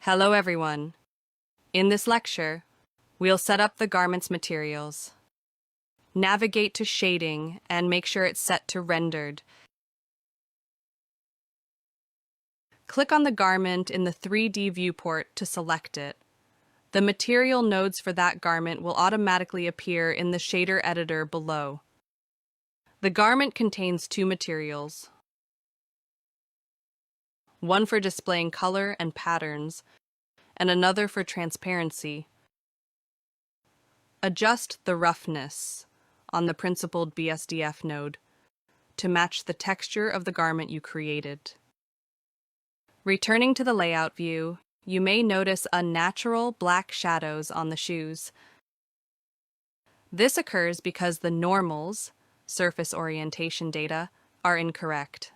Hello everyone. In this lecture, we'll set up the garment's materials, navigate to shading, and make sure it's set to rendered. Click on the garment in the 3D viewport to select it. The material nodes for that garment will automatically appear in the shader editor below. The garment contains two materials, one for displaying color and patterns, and another for transparency. Adjust the roughness on the principled BSDF node to match the texture of the garment you created. Returning to the layout view, you may notice unnatural black shadows on the shoes. This occurs because the normals, surface orientation data, are incorrect.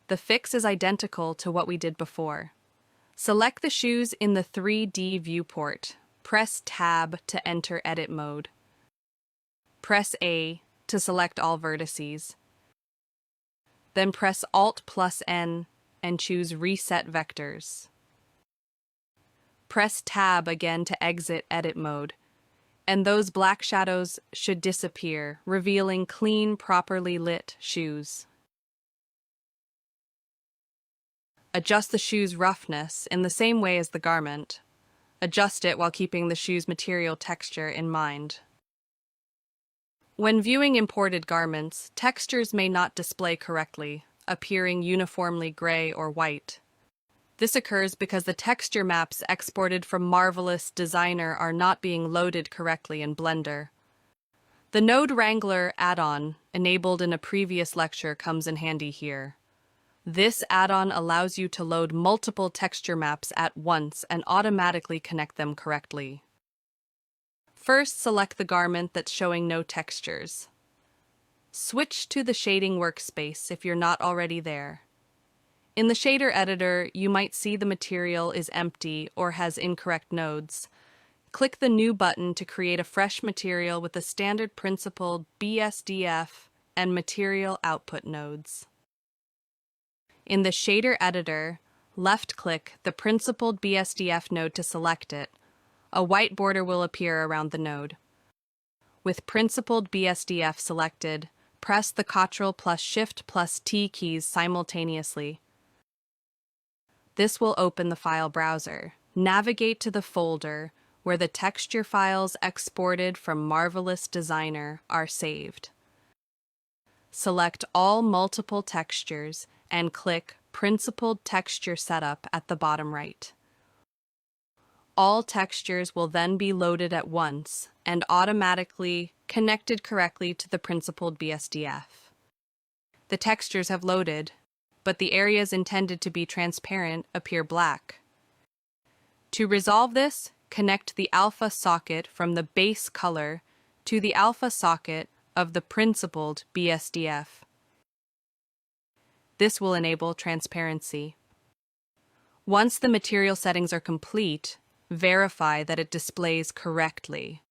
The fix is identical to what we did before. Select the shoes in the 3D viewport. Press Tab to enter edit mode. Press A to select all vertices. Then press Alt+N and choose Reset Vectors. Press Tab again to exit edit mode, and those black shadows should disappear, revealing clean, properly lit shoes. Adjust the shoe's roughness in the same way as the garment. Adjust it while keeping the shoe's material texture in mind. When viewing imported garments, textures may not display correctly, appearing uniformly gray or white. This occurs because the texture maps exported from Marvelous Designer are not being loaded correctly in Blender. The Node Wrangler add-on, enabled in a previous lecture, comes in handy here. This add-on allows you to load multiple texture maps at once and automatically connect them correctly. First, select the garment that's showing no textures. Switch to the shading workspace if you're not already there. In the shader editor, you might see the material is empty or has incorrect nodes. Click the New button to create a fresh material with the standard principled BSDF and material output nodes. In the shader editor, left-click the principled BSDF node to select it. A white border will appear around the node. With principled BSDF selected, press the Ctrl+Shift+T keys simultaneously. This will open the file browser. Navigate to the folder where the texture files exported from Marvelous Designer are saved. Select all multiple textures and click Principled Texture Setup at the bottom right. All textures will then be loaded at once and automatically connected correctly to the principled BSDF. The textures have loaded, but the areas intended to be transparent appear black. To resolve this, connect the alpha socket from the base color to the alpha socket of the principled BSDF. This will enable transparency. Once the material settings are complete, verify that it displays correctly.